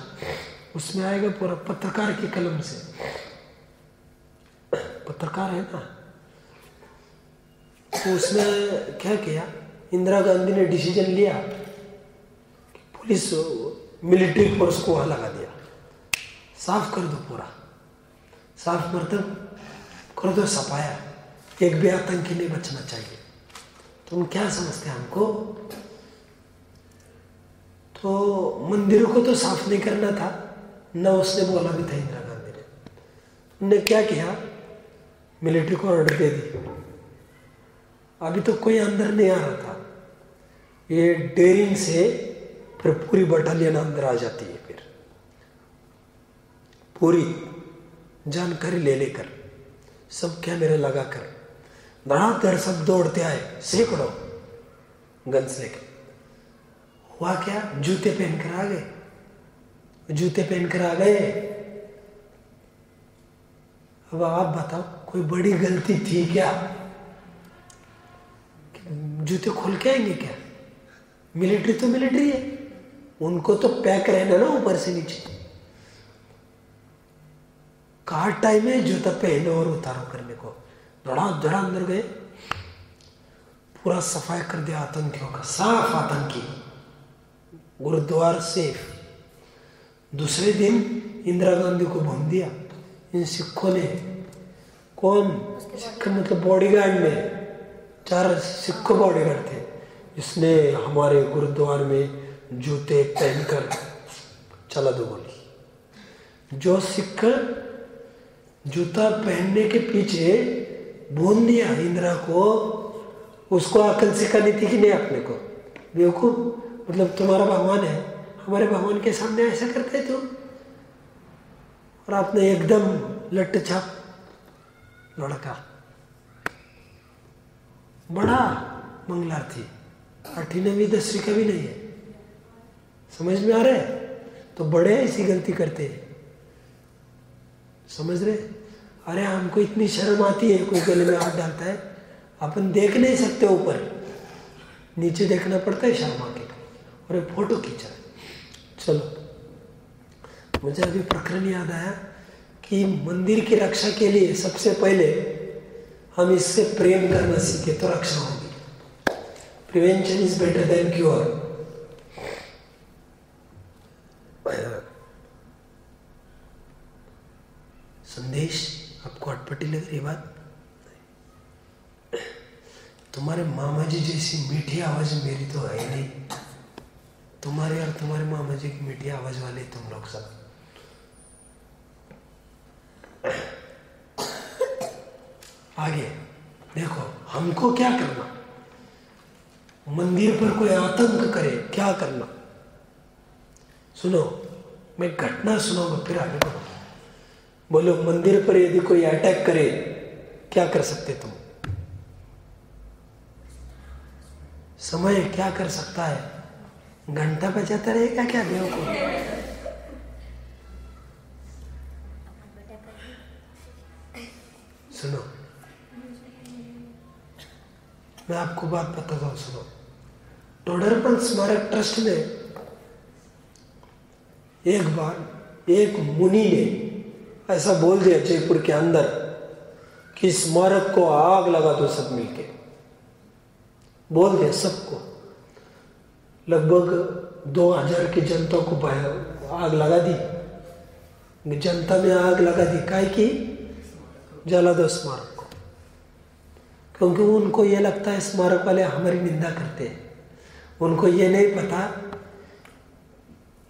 उसमें आएगा पूरा पत्रकार की कलम से, पत्रकार है ना, तो उसमें क्या किया, इंदिरा गांधी ने डिसीजन लिया कि पुलिस मिलिट्री फोर्स को वहां लगा दिया, साफ कर दो पूरा, साफ मतलब कर दो, सफाया, एक भी आतंकी नहीं बचना चाहिए। तुम क्या समझते हैं हमको? तो मंदिर को तो साफ नहीं करना था न, उसने बोला भी था इंदिरा गांधी ने। उन्होंने क्या किया, मिलिट्री को ऑर्डर दे दी। अभी तो कोई अंदर नहीं आ रहा था, ये डेरिंग से फिर पूरी बटालियन अंदर आ जाती है, फिर पूरी जानकारी ले लेकर, सब कैमरे लगाकर धड़ाधड़ सब दौड़ते आए, सैकड़ों गन्स लेकर। हुआ क्या, जूते पहनकर आ गए, जूते पहनकर आ गए। अब आप बताओ, कोई बड़ी गलती थी क्या? जूते खोल के आएंगे क्या? मिलिट्री तो मिलिट्री है, उनको तो पैक रहना ना ऊपर से नीचे। कहा टाइम है जूता पहनो और उतारो करने को, धड़ा अंदर गए, पूरा सफाई कर दिया आतंकियों का, साफ आतंकी, गुरुद्वार सेफ। दूसरे दिन इंदिरा गांधी को भून दिया इन सिखों ने। कौन सिख? मतलब बॉडीगार्ड ने, 4 सिख बॉडीगार्ड थे, जिसने हमारे गुरुद्वार में जूते पहनकर चला दो गोली। जो सिख जूता पहनने के पीछे भून दिया इंदिरा को, उसको अकल सिखानी थी कि नहीं अपने को? बेवकूफ। मतलब तुम्हारा भगवान है, हमारे भगवान के सामने ऐसा करते थे, और आपने एकदम लट्ट छाप लड़का, बड़ा मंगलार्थी, 8वीं 9वीं 10वीं का भी नहीं है, समझ में आ रहा है? तो बड़े ऐसी गलती करते हैं, समझ रहे? अरे हमको इतनी शर्म आती है, कोई गले में हाथ डालता है, अपन देख नहीं सकते, ऊपर नीचे देखना पड़ता है शर्मा के, और एक फोटो खींचा। चलो, मुझे अभी प्रकरण याद आया कि मंदिर की रक्षा के लिए सबसे पहले हम इससे प्रेम करना सीखे तो रक्षा होगी। Prevention is better than cure. संदेश आपको अटपटी लग रही बात? तुम्हारे मामा जी जैसी मीठी आवाज मेरी तो है ही नहीं। तुम्हारे और तुम्हारे मामा जी की मीठी आवाज वाले तुम लोग सब। आगे देखो, हमको क्या करना, मंदिर पर कोई आतंक करे क्या करना। सुनो, मैं घटना सुनाऊंगा फिर आगे बढ़ो। बोलो, मंदिर पर यदि कोई अटैक करे क्या कर सकते तुम? समय क्या कर सकता है? घंटा बजाता रहेगा क्या देव को? सुनो, मैं आपको बात बताता हूँ, सुनो। टोडरमल स्मारक ट्रस्ट ने एक बार एक मुनि ने ऐसा बोल दिया जयपुर के अंदर कि स्मारक को आग लगा दो सब मिलके, बोल दिया सबको। लगभग 2000 की जनता को आग लगा दी, जनता में आग लगा दी, काहे की जला दो स्मारक को, क्योंकि उनको ये लगता है स्मारक वाले हमारी निंदा करते हैं। उनको ये नहीं पता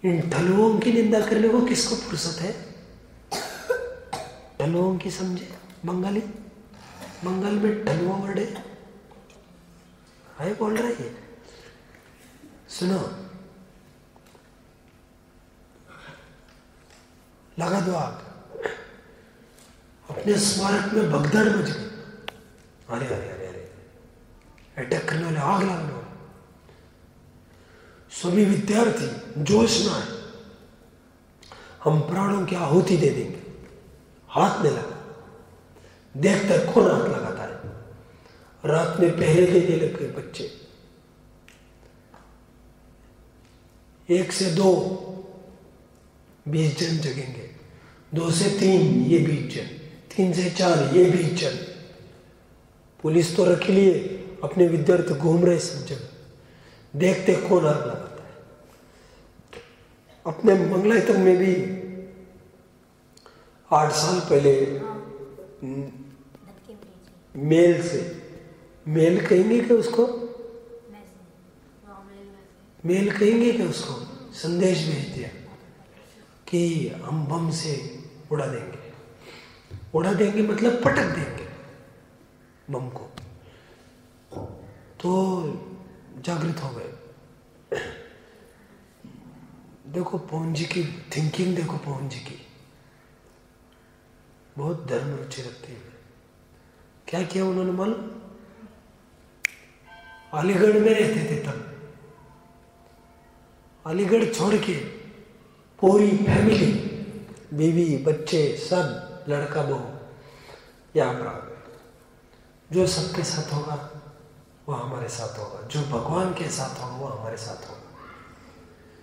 इन ठलुओं की निंदा करने को किसको फुर्सत है। ठलुओं की समझे, बंगाली, बंगाल में ठलुआ वर्ड है बोल रहा है। सुनो, लगा दो आग। अपने स्मारक में भगदड़ मच गई। अरे अरे अरे अरे, अटैक करने वाले, आग लगाने वाले। सभी विद्यार्थी जोश में आए, हम प्राणों की आहुति दे देंगे। हाथ में लगा, देखते कौन हाथ लगाता है। रात में पहरे देने लगे बच्चे, 1 से 2 20 जन जगेंगे, 2 से 3 ये 20 जन, 3 से 4 ये 20 जन। पुलिस तो रख लिए, अपने विद्यार्थी घूम रहे सब जगह, देखते कौन आग लगाता है। अपने मंगलायतन में भी 8 साल पहले मेल से, मेल कहेंगे क्या उसको, मेल कहेंगे क्या उसको, संदेश भेज दिया कि हम बम से उड़ा देंगे। उड़ा देंगे मतलब पटक देंगे बम को। तो जागृत हो गए। देखो पवन जी की थिंकिंग, देखो पवन जी की, बहुत धर्म रुचि रखते हैं। क्या किया उन्होंने मालूम? अलीगढ़ में रहते थे तब, अलीगढ़ छोड़ के पूरी फैमिली, बीवी बच्चे सब, लड़का बहू यहाँ पर आ गए। जो सबके साथ होगा वो हमारे साथ होगा, जो भगवान के साथ होगा वो हमारे साथ होगा।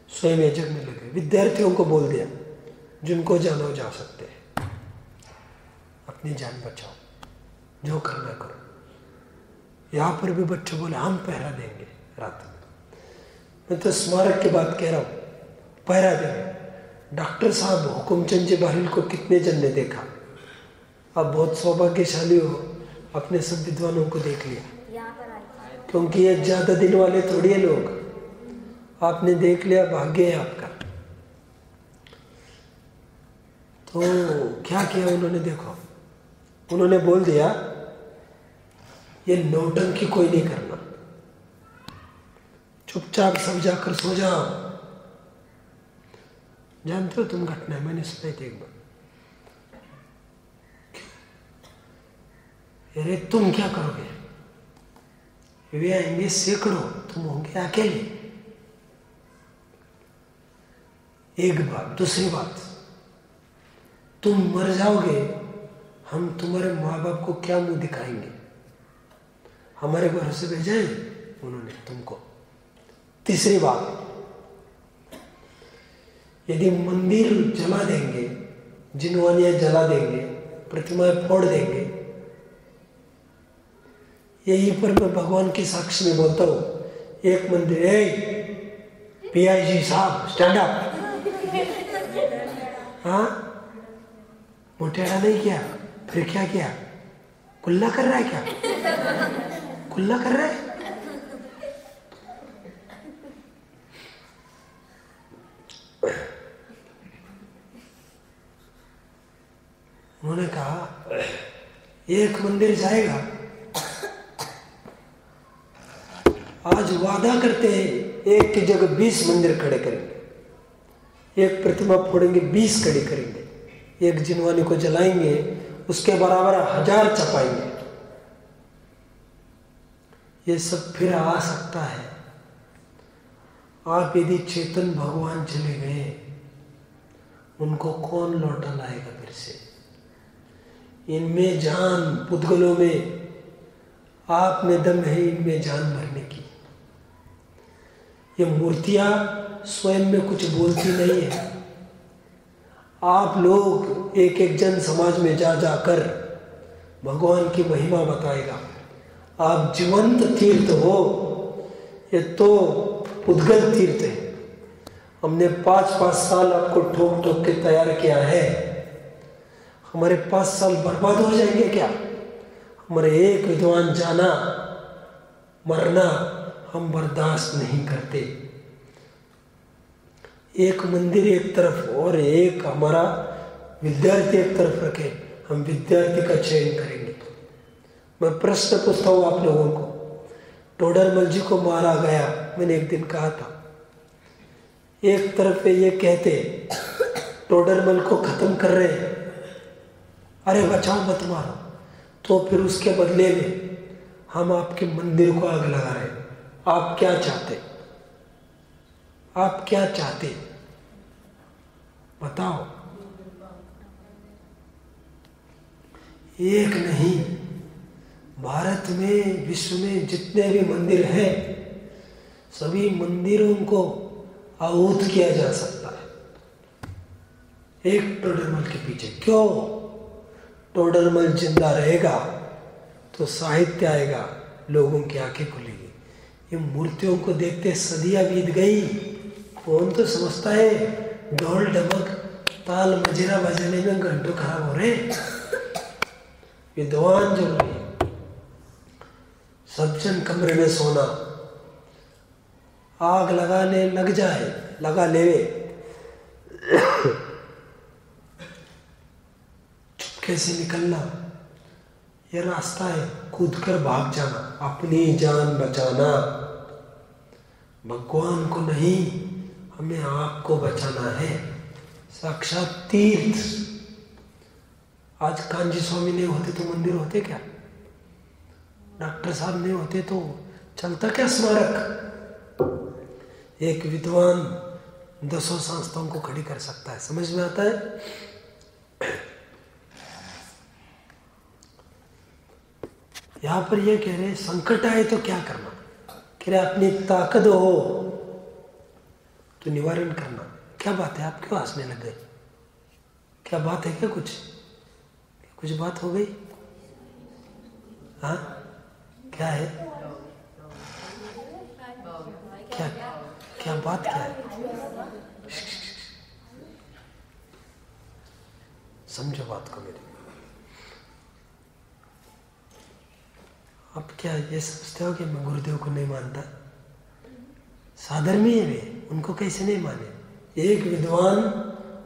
स्वयं यजन में लगे, विद्यार्थियों को बोल दिया जिनको जाना जा सकते हैं, अपनी जान बचाओ, जो करना करो। यहाँ पर भी बच्चे बोले हम पहरा देंगे रात में। मैं तो स्मारक की बात कह रहा हूँ, पहरा देंगे। डॉक्टर साहब हुकुमचंद जी बाहिल को कितने जन ने देखा। आप बहुत सौभाग्यशाली हो, अपने सब विद्वानों को देख लिया, क्योंकि ये ज्यादा दिन वाले थोड़ी है लोग। आपने देख लिया, भाग्य है आपका। तो क्या किया उन्होंने, देखो उन्होंने बोल दिया ये नौटंकी कोई नहीं करना, चुपचाप सब जाकर सो जाओ। जानते हो तुम घटना, मैंने सुनाई थी एक बार। अरे तुम क्या करोगे, वे आएंगे सैकड़ों, तुम होंगे अकेले। एक बात, दूसरी बात, तुम मर जाओगे, हम तुम्हारे माँ बाप को क्या मुंह दिखाएंगे, हमारे भरोसे भेजा है उन्होंने तुमको। तीसरी बात, यदि मंदिर जला देंगे, जिनवानियां जला देंगे, प्रतिमाएं फोड़ देंगे, यहीं पर मैं भगवान के साक्षी में बोलता हूँ, एक मंदिर, PIG साहब स्टैंड अप। हाँ, मोटेड़ा नहीं किया, फिर क्या किया, कुल्ला कर रहा है क्या, कुल्ला कर रहा है। उन्होंने कहा एक मंदिर जाएगा, आज वादा करते हैं एक की जगह 20 मंदिर खड़े करेंगे, एक प्रतिमा फोड़ेंगे 20 खड़ी करेंगे, एक जिनवानी को जलाएंगे उसके बराबर 1000 चपाएंगे। ये सब फिर आ सकता है। आप यदि चेतन भगवान चले गए, उनको कौन लौटा लाएगा फिर से? इनमें जान, पुद्गलों में आप में दम है, इनमें जान भरने की। ये मूर्तियां स्वयं में कुछ बोलती नहीं है। आप लोग एक एक जन समाज में जा जाकर भगवान की महिमा बताएगा। आप जीवंत तीर्थ हो, ये तो पुद्गल तीर्थ है। हमने 5-5 साल आपको ठोक ठोक के तैयार किया है। हमारे 5 साल बर्बाद हो जाएंगे क्या? हमारे एक विद्वान जाना मरना हम बर्दाश्त नहीं करते। एक मंदिर एक तरफ और एक हमारा विद्यार्थी एक तरफ रखे, हम विद्यार्थी का चयन करेंगे। मैं प्रश्न पूछता हूँ आप लोगों को, टोडरमल जी को मारा गया, मैंने एक दिन कहा था, एक तरफ पे ये कहते टोडरमल को खत्म कर रहे हैं, अरे बचाओ मत मारो, तो फिर उसके बदले में हम आपके मंदिर को आग लगा रहे हैं। आप क्या चाहते? आप क्या चाहते बताओ? एक नहीं, भारत में विश्व में जितने भी मंदिर हैं, सभी मंदिरों को आहूत किया जा सकता है एक टोडरमल के पीछे। क्यों? टोडरमल जिंदा रहेगा तो साहित्य आएगा, लोगों की आंखें खुलेगी। ये मूर्तियों को देखते सदियां बीत गई, कौन तो समझता है ढोल ढमक ताल मजीरा बजाने में घंटों खराब हो रहे। विद्वान जरूरी है। सब जन कमरे में सोना, आग लगाने लग जाए, लगा लेवे, चुपके से निकलना, ये रास्ता है। कूदकर भाग जाना, अपनी जान बचाना, भगवान को नहीं, हमें आपको बचाना है। साक्षात तीर्थ। आज कांजी स्वामी नहीं होते तो मंदिर होते क्या? डॉक्टर साहब नहीं होते तो चलता क्या स्मारक? एक विद्वान 10 संस्थाओं को खड़ी कर सकता है। समझ में आता है? यहां पर ये कह रहे संकट आए तो क्या करना? कह रहे अपनी ताकत हो तो निवारण करना। क्या बात है, आप क्यों हंसने लग गए? क्या बात है? क्या कुछ बात हो गई? हाँ, क्या है? क्या बात क्या है? समझो बात को मेरी। अब क्या ये समझते हो कि मैं गुरुदेव को नहीं मानता? साधर्मी है वे, उनको कैसे नहीं माने? एक विद्वान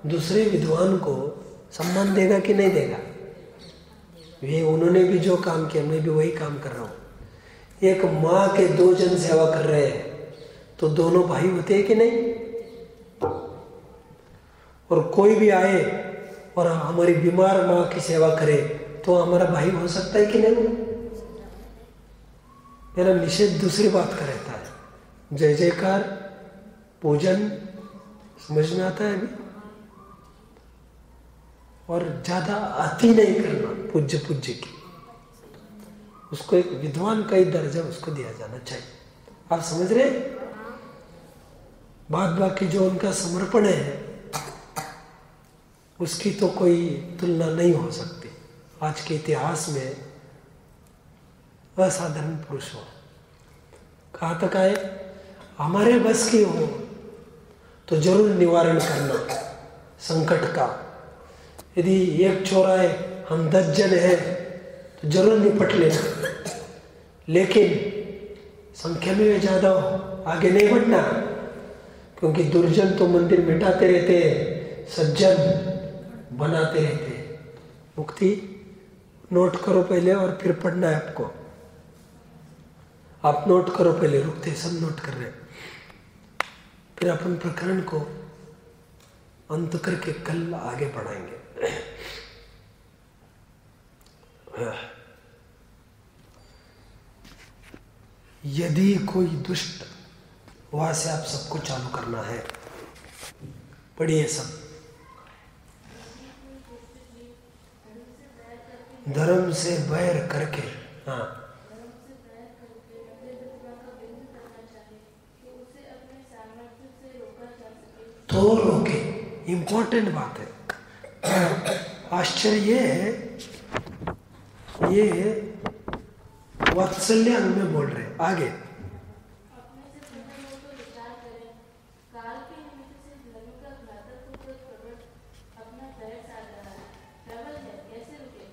दूसरे विद्वान को सम्मान देगा कि नहीं देगा? वे उन्होंने भी जो काम किया, मैं भी वही काम कर रहा हूँ। एक माँ के 2 जन सेवा कर रहे हैं तो दोनों भाई होते हैं कि नहीं? और कोई भी आए और हमारी बीमार माँ की सेवा करे तो हमारा भाई हो सकता है कि नहीं? मेरा निषेध दूसरी बात का रहता है। जय जयकार, पूजन, समझ में आता है अभी? और ज्यादा अति नहीं करना पूज्य की। उसको एक विद्वान का ही दर्जा उसको दिया जाना चाहिए। आप समझ रहे? बाद बाकी जो उनका समर्पण है उसकी तो कोई तुलना नहीं हो सकती। आज के इतिहास में असाधारण पुरुष हो। कहाँ तक आए? हमारे बस की हो तो जरूर निवारण करना संकट का। यदि एक छोरा है, हम 10 जन हैं तो जरूर निपट लेना, लेकिन संख्या में ज्यादा हो, आगे नहीं बढ़ना। क्योंकि दुर्जन तो मंदिर मिटाते रहते हैं, सज्जन बनाते रहते हैं। मुक्ति नोट करो पहले और फिर पढ़ना है आपको। आप नोट करो पहले, रुकते सब नोट कर रहे हैं। फिर अपन प्रकरण को अंत करके कल आगे बढ़ाएंगे। यदि कोई दुष्ट, वहां से आप सबको चालू करना है। पढ़िए सब। धर्म से बैर करके, हाँ, तो रोके। इंपॉर्टेंट बात है। आश्चर्य ये है, ये वात्सल्य अंग में बोल रहे। आगे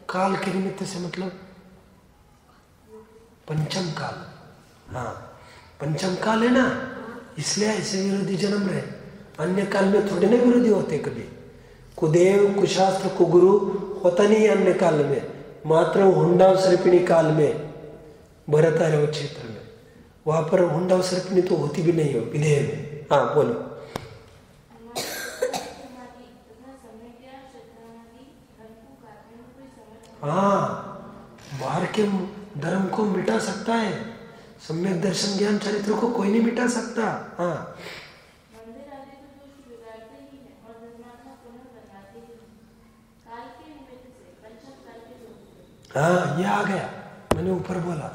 काल के निमित्त से मतलब पंचम काल। हाँ, पंचम काल है ना, इसलिए ऐसे विरोधी जन्म रहे। अन्य काल में थोड़े ना विरोधी होते कभी। कुदेव, कुशास्त्र, कुगुरु होता नहीं अन्य काल में, मात्र हुंडा सर्पिणी काल में, भरत आर्य क्षेत्र में, वहां पर हुंडा सर्पिणी तो होती भी नहीं हो विधेय में। हाँ बोलो। हाँ, बाहर के धर्म को मिटा सकता है, सम्यक दर्शन ज्ञान चरित्र को कोई नहीं मिटा सकता। हाँ, हाँ, ये आ गया, मैंने ऊपर बोला,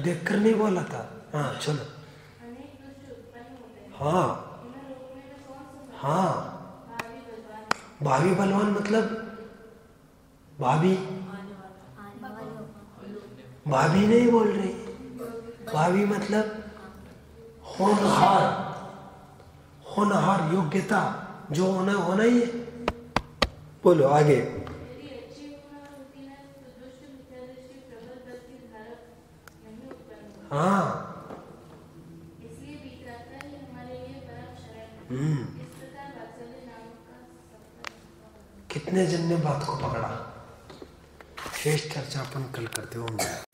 देखकर नहीं बोला था। हाँ चलो। हाँ हाँ, भावी बलवान मतलब भाभी, भाभी नहीं बोल रही। भावी मतलब होनहार, होनहार योग्यता जो होना होना ही है। बोलो आगे। हाँ, कितने जन ने बात को पकड़ा। शेष चर्चा अपन कल करते होंगे।